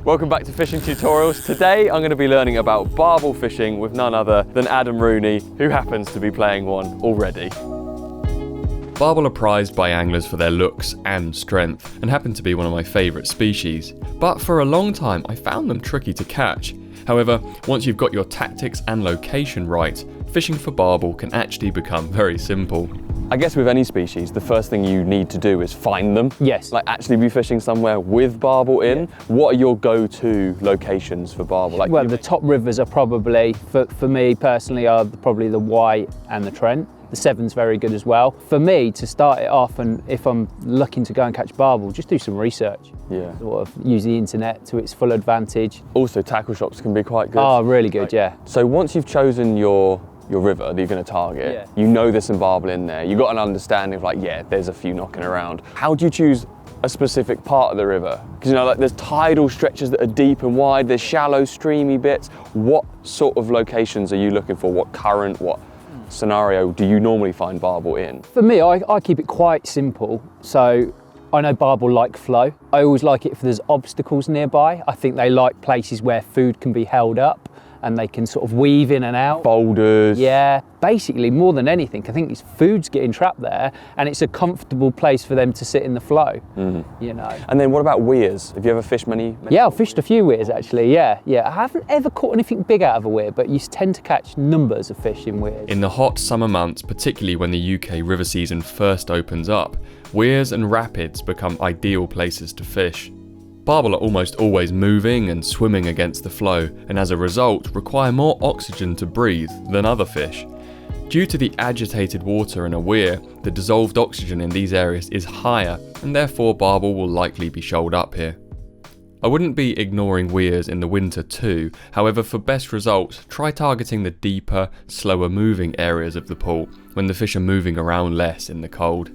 Welcome back to Fishing Tutorials. Today I'm going to be learning about barbel fishing with none other than Adam Rooney, who happens to be playing one already. Barbel are prized by anglers for their looks and strength and happen to be one of my favourite species. But for a long time I found them tricky to catch. However, once you've got your tactics and location right, fishing for barbel can actually become very simple. I guess with any species, the first thing you need to do is find them. Yes. Like actually be fishing somewhere with barbel in. Yeah. What are your go-to locations for barbel? Like well, the top rivers are probably, for me personally, are probably the White and the Trent. The Severn's very good as well. For me, to start it off, and if I'm looking to go and catch barbel, just do some research. Yeah. Sort of use the internet to its full advantage. Also, tackle shops can be quite good. Oh, really good, yeah. So once you've chosen your river that you're going to target, you know there's some barbel in there, you've got an understanding of like, yeah, there's a few knocking around. How do you choose a specific part of the river? Because you know, like there's tidal stretches that are deep and wide, there's shallow, streamy bits. What sort of locations are you looking for? What current, what scenario do you normally find barbel in? For me, I keep it quite simple. So I know barbel like flow. I always like it if there's obstacles nearby. I think they like places where food can be held up and they can sort of weave in and out. Boulders. Yeah, basically more than anything, I think it's food's getting trapped there and it's a comfortable place for them to sit in the flow, you know. And then what about weirs? Have you ever fished many? Yeah, I've fished a few weirs actually, yeah. I haven't ever caught anything big out of a weir, but you tend to catch numbers of fish in weirs. In the hot summer months, particularly when the UK river season first opens up, weirs and rapids become ideal places to fish. Barbel are almost always moving and swimming against the flow, and as a result require more oxygen to breathe than other fish. Due to the agitated water in a weir, the dissolved oxygen in these areas is higher, and therefore barbel will likely be shoaled up here. I wouldn't be ignoring weirs in the winter too, however for best results try targeting the deeper, slower moving areas of the pool when the fish are moving around less in the cold.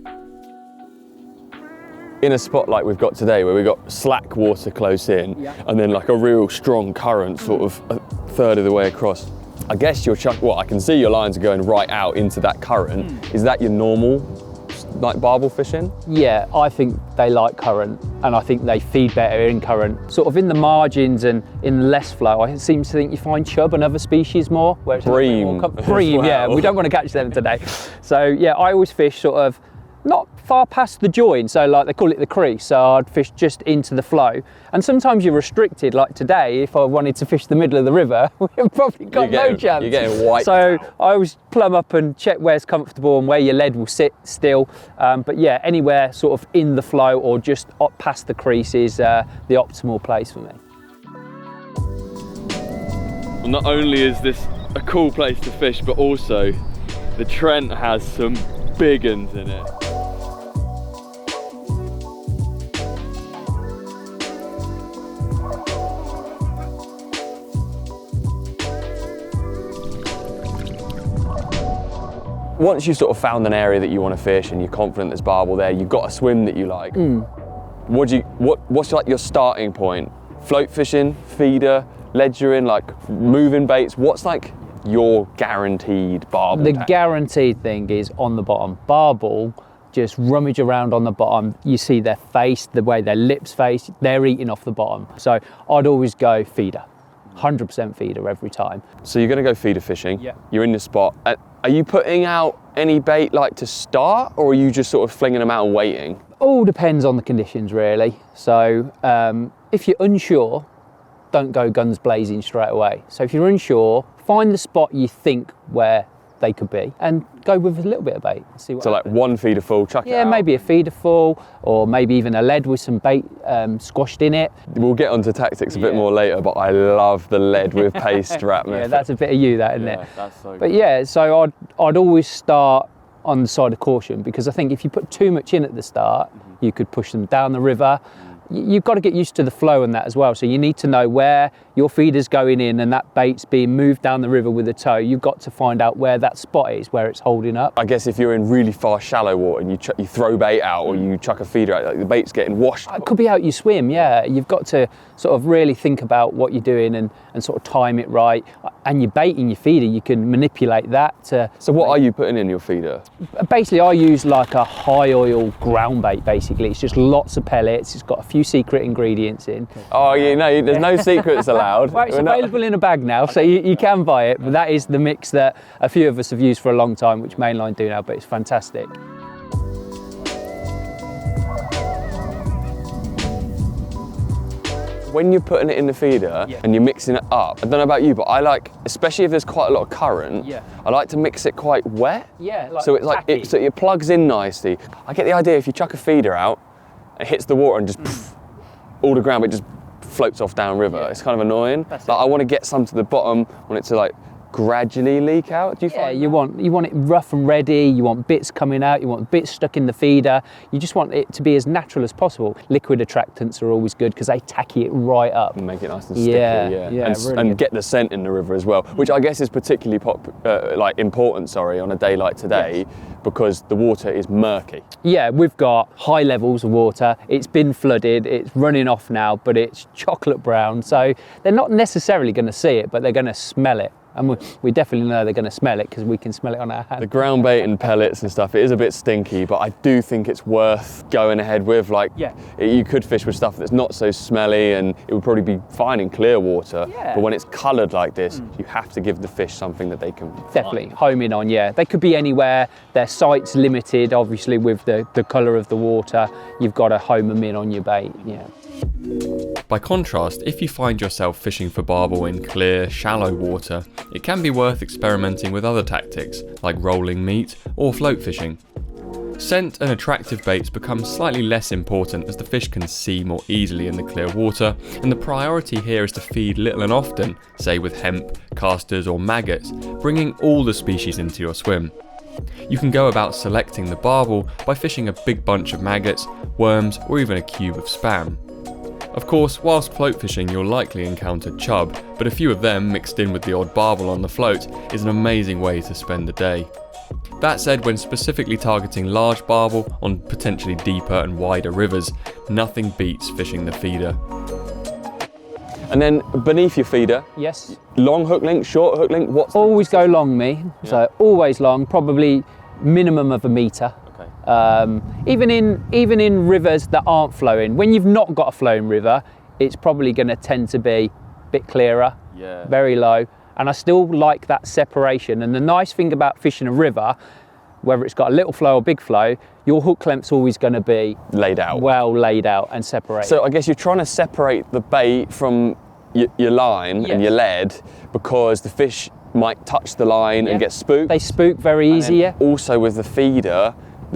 In a spot like we've got today where we've got slack water close in and then like a real strong current sort of a third of the way across, I guess you're I can see your lines are going right out into that current. Is that your normal like barbel fishing? Yeah, I think they like current and I think they feed better in current. Sort of in the margins and in less flow, I seem to think you find chub and other species more. Where it's bream. Bream, well. Yeah, we don't want to catch them today. So yeah, I always fish sort of not far past the join, so like they call it the crease, so I'd fish just into the flow. And sometimes you're restricted, like today, if I wanted to fish the middle of the river, we've probably got no chance. You're getting wiped So out. I always plumb up and check where's comfortable and where your lead will sit still. But yeah, anywhere sort of in the flow or just up past the crease is the optimal place for me. Well, not only is this a cool place to fish, but also the Trent has some big uns in it. Once you've sort of found an area that you want to fish and you're confident there's barbel there, you've got a swim that you like. What's like your starting point? Float fishing, feeder, ledger in, like moving baits? What's like your guaranteed barbel? The guaranteed thing is on the bottom. Barbel just rummage around on the bottom. You see their face, the way their lips face, they're eating off the bottom. So I'd always go feeder. 100% feeder every time. So you're going to go feeder fishing. Yeah. You're in the spot. Are you putting out any bait like to start, or are you just sort of flinging them out and waiting? All depends on the conditions really. So if you're unsure, don't go guns blazing straight away. So if you're unsure, find the spot you think where they could be and go with a little bit of bait. See what happens. Like one feeder full, chuck it out. Yeah, maybe a feeder full or maybe even a lead with some bait squashed in it. We'll get onto tactics a bit more later, but I love the lead with paste strap method. Yeah, that's a bit of you, that, isn't it? That's so good. But yeah, so I'd always start on the side of caution because I think if you put too much in at the start, you could push them down the river. You've got to get used to the flow and that as well. So you need to know where your feeder's going in and that bait's being moved down the river with a tow. You've got to find out where that spot is, where it's holding up. I guess if you're in really far shallow water and you throw bait out or you chuck a feeder out, like the bait's getting washed. It could be out you swim, yeah. You've got to sort of really think about what you're doing and sort of time it right. And your bait in your feeder, you can manipulate that. So what are you putting in your feeder? Basically, I use like a high oil ground bait, basically. It's just lots of pellets. It's got a few few secret ingredients in. Oh, there's no secrets allowed. Well, it's available in a bag now, so you can buy it, but that is the mix that a few of us have used for a long time, which Mainline do now, but it's fantastic. When you're putting it in the feeder and you're mixing it up, I don't know about you, but I like, especially if there's quite a lot of current, I like to mix it quite wet. Yeah, like so it's like so it plugs in nicely. I get the idea if you chuck a feeder out, it hits the water and just all the ground, it just floats off downriver. Yeah. It's kind of annoying. Like, I want to get some to the bottom, I want it to like gradually leak out. Do you find you want it rough and ready, you want bits coming out, you want bits stuck in the feeder, you just want it to be as natural as possible. Liquid attractants are always good because they tacky it right up and make it nice and sticky. And get the scent in the river as well, which I guess is particularly important on a day like today, because the water is murky. Yeah, we've got high levels of water, it's been flooded, it's running off now, but it's chocolate brown, so they're not necessarily going to see it, but they're going to smell it. And we definitely know they're going to smell it because we can smell it on our hand. The ground bait and pellets and stuff, it is a bit stinky, but I do think it's worth going ahead with. You could fish with stuff that's not so smelly and it would probably be fine in clear water. Yeah. But when it's coloured like this, you have to give the fish something that they can definitely home in on. Yeah, they could be anywhere. Their sight's limited, obviously, with the colour of the water. You've got to home them in on your bait. Yeah. By contrast, if you find yourself fishing for barbel in clear, shallow water, it can be worth experimenting with other tactics, like rolling meat or float fishing. Scent and attractive baits become slightly less important as the fish can see more easily in the clear water, and the priority here is to feed little and often, say with hemp, casters or maggots, bringing all the species into your swim. You can go about selecting the barbel by fishing a big bunch of maggots, worms or even a cube of spam. Of course, whilst float fishing you'll likely encounter chub, but a few of them mixed in with the odd barbel on the float is an amazing way to spend the day. That said, when specifically targeting large barbel on potentially deeper and wider rivers, nothing beats fishing the feeder. And then beneath your feeder, yes, long hook length, short hook length, what's always go long so always long, probably minimum of 1 metre. Even in rivers that aren't flowing, when you've not got a flowing river, it's probably going to tend to be a bit clearer, very low, and I still like that separation. And the nice thing about fishing a river, whether it's got a little flow or big flow, your hook length's always going to be well laid out and separated. So I guess you're trying to separate the bait from your line and your lead, because the fish might touch the line and get spooked. They spook very easy. Also with the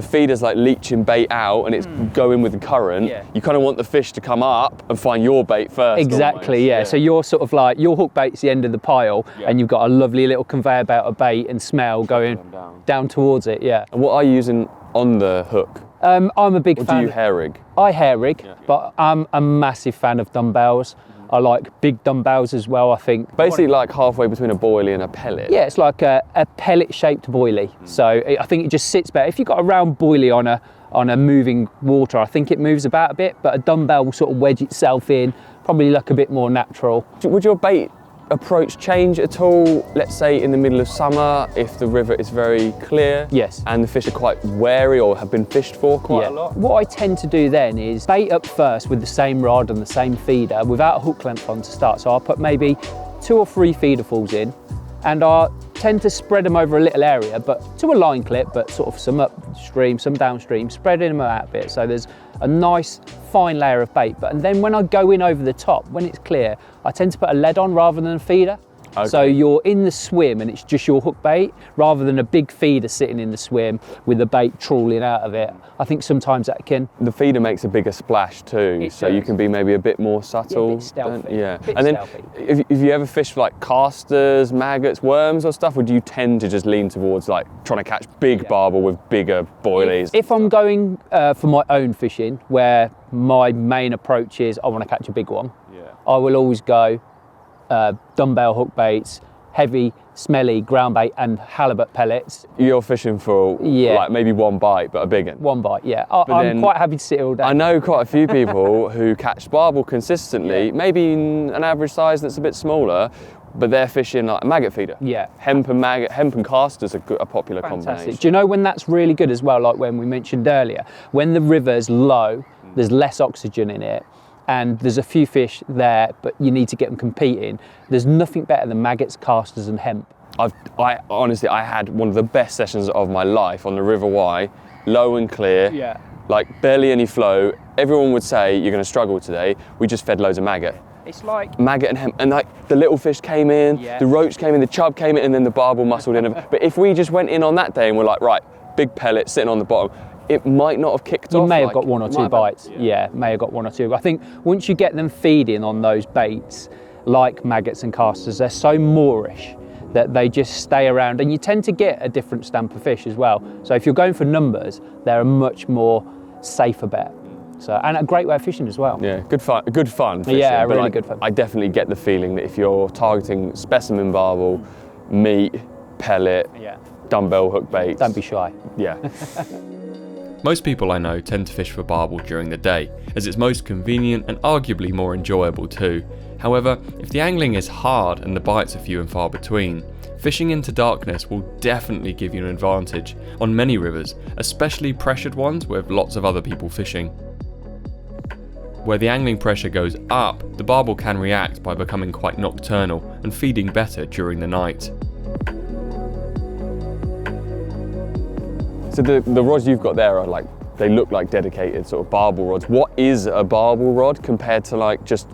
feeder's like leaching bait out and it's going with the current. You kind of want the fish to come up and find your bait first. Exactly, yeah. So you're sort of like, your hook bait's the end of the pile and you've got a lovely little conveyor belt of bait and smell going down towards it, And what are you using on the hook? I'm a big fan. Or do you hair rig? I hair rig, but I'm a massive fan of dumbbells. I like big dumbbells as well, I think. Basically like halfway between a boilie and a pellet. Yeah, it's like a pellet-shaped boilie. So I think it just sits better. If you've got a round boilie on a moving water, I think it moves about a bit, but a dumbbell will sort of wedge itself in, probably look a bit more natural. Would your bait approach change at all, let's say in the middle of summer, if the river is very clear? Yes. And the fish are quite wary or have been fished for quite a lot? What I tend to do then is bait up first with the same rod and the same feeder without a hook length on to start. So I'll put maybe 2 or 3 feederfuls in, and I tend to spread them over a little area, but to a line clip, but sort of some upstream, some downstream, spreading them out a bit. So there's a nice fine layer of bait. And then when I go in over the top, when it's clear, I tend to put a lead on rather than a feeder. Okay. So you're in the swim and it's just your hook bait rather than a big feeder sitting in the swim with the bait trawling out of it. I think sometimes that can... The feeder makes a bigger splash too, so you can be maybe a bit more subtle. Yeah, a bit stealthy. And then if you ever fish for like casters, maggots, worms or stuff, would you tend to just lean towards like trying to catch big barbel with bigger boilies? If I'm going for my own fishing, where my main approach is I want to catch a big one, I will always go dumbbell hook baits, heavy, smelly ground bait and halibut pellets. You're fishing for like maybe one bite, but a big one? One bite, I'm quite happy to sit all day. I know quite a few people who catch barbel consistently, maybe in an average size that's a bit smaller, but they're fishing like a maggot feeder. Hemp and casters are a popular combination. Do you know when that's really good as well, like when we mentioned earlier, when the river's low there's less oxygen in it, and there's a few fish there, but you need to get them competing. There's nothing better than maggots, casters and hemp. I honestly, I had one of the best sessions of my life on the River Wye, low and clear, like barely any flow. Everyone would say, you're gonna struggle today. We just fed loads of maggot. It's like maggot and hemp, and like the little fish came in, the roach came in, the chub came in, and then the barbel muscled in. But if we just went in on that day and we're like, right, big pellet sitting on the bottom, it might not have kicked off. You may have got one or two bites. Yeah, may have got one or two. I think once you get them feeding on those baits, like maggots and casters, they're so moorish that they just stay around, and you tend to get a different stamp of fish as well. So if you're going for numbers, they're a much more safer bet. So, and a great way of fishing as well. Yeah, good fun fishing. Yeah, really good fun. I definitely get the feeling that if you're targeting specimen barbel, meat, pellet, dumbbell hook baits. Don't be shy. Yeah. Most people I know tend to fish for barbel during the day, as it's most convenient and arguably more enjoyable too. However, if the angling is hard and the bites are few and far between, fishing into darkness will definitely give you an advantage on many rivers, especially pressured ones with lots of other people fishing. Where the angling pressure goes up, the barbel can react by becoming quite nocturnal and feeding better during the night. So the rods you've got there are like, they look like dedicated sort of barbel rods. What is a barbel rod compared to like just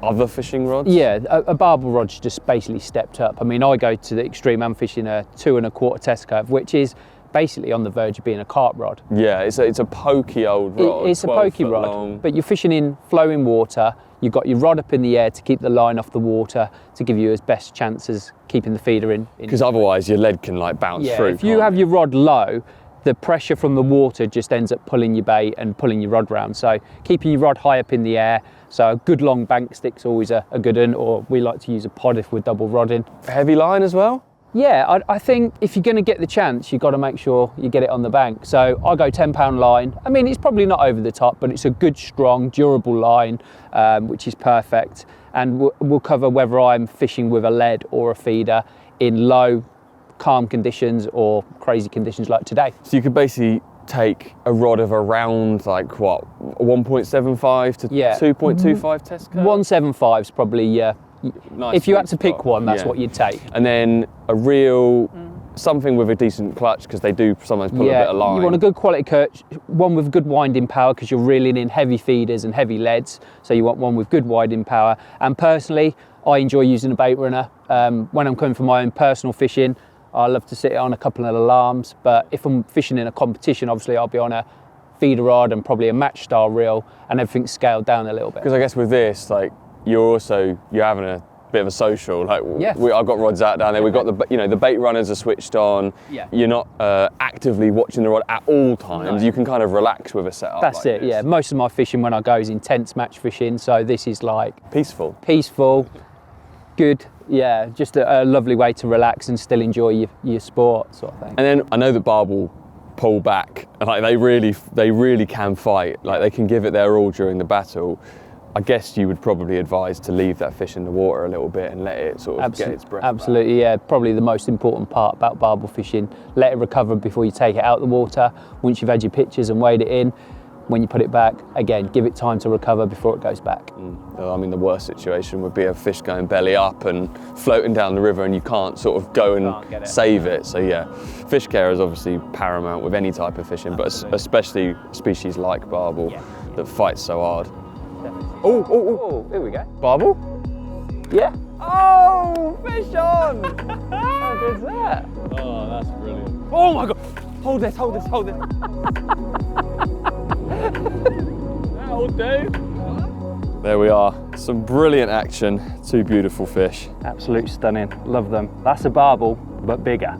other fishing rods? Yeah, a barbel rod's just basically stepped up. I mean, I go to the extreme, I'm fishing a 2 1/4 test curve, which is basically on the verge of being a carp rod. Yeah, it's a pokey old rod. It's a pokey rod, long. But you're fishing in flowing water. You've got your rod up in the air to keep the line off the water to give you as best chances keeping the feeder in. Because otherwise your lead can like bounce through. If you have your rod low, the pressure from the water just ends up pulling your bait and pulling your rod round. So keeping your rod high up in the air. So a good long bank stick's always a good one, or we like to use a pod if we're double rodding. Heavy line as well? Yeah, I think if you're going to get the chance, you've got to make sure you get it on the bank. So I go 10-pound line. I mean, it's probably not over the top, but it's a good, strong, durable line, which is perfect. And we'll cover whether I'm fishing with a lead or a feeder in low, calm conditions or crazy conditions like today. So you could basically take a rod of around like what, 1.75 to 2.25 test curve? 175 is probably nice. If you had to pick one, that's what you'd take. And then a reel, something with a decent clutch, because they do sometimes pull a bit of line. You want a good quality clutch, one with good winding power, because you're reeling in heavy feeders and heavy leads. So you want one with good winding power. And personally, I enjoy using a bait runner. When I'm coming for my own personal fishing, I love to sit on a couple of alarms. But if I'm fishing in a competition, obviously I'll be on a feeder rod and probably a match style reel, and everything's scaled down a little bit. Because I guess with this, like, you're having a bit of a social. Like, I've got rods out down there. We've got the bait runners are switched on. Yeah. You're not actively watching the rod at all times. No. You can kind of relax with a setup. That's like it. this. Yeah. Most of my fishing when I go is intense match fishing. So this is like peaceful, good. Yeah, just a lovely way to relax and still enjoy your sport, sort of thing. And then I know that barbel pull back. Like they really can fight. Like they can give it their all during the battle. I guess you would probably advise to leave that fish in the water a little bit and let it sort of get its breath Absolutely, back. Yeah. Probably the most important part about barbel fishing. Let it recover before you take it out of the water. Once you've had your pictures and weighed it in, when you put it back, again, give it time to recover before it goes back. I mean, the worst situation would be a fish going belly up and floating down the river and you can't sort of go and save it. So yeah, fish care is obviously paramount with any type of fishing, but especially species like barbel that fight so hard. Oh, here we go. Barbel? Yeah. Oh, fish on! How good's that? Oh, that's brilliant. Oh my God! Hold this. That'll do. There we are. Some brilliant action. Two beautiful fish. Absolute stunning. Love them. That's a barbel, but bigger.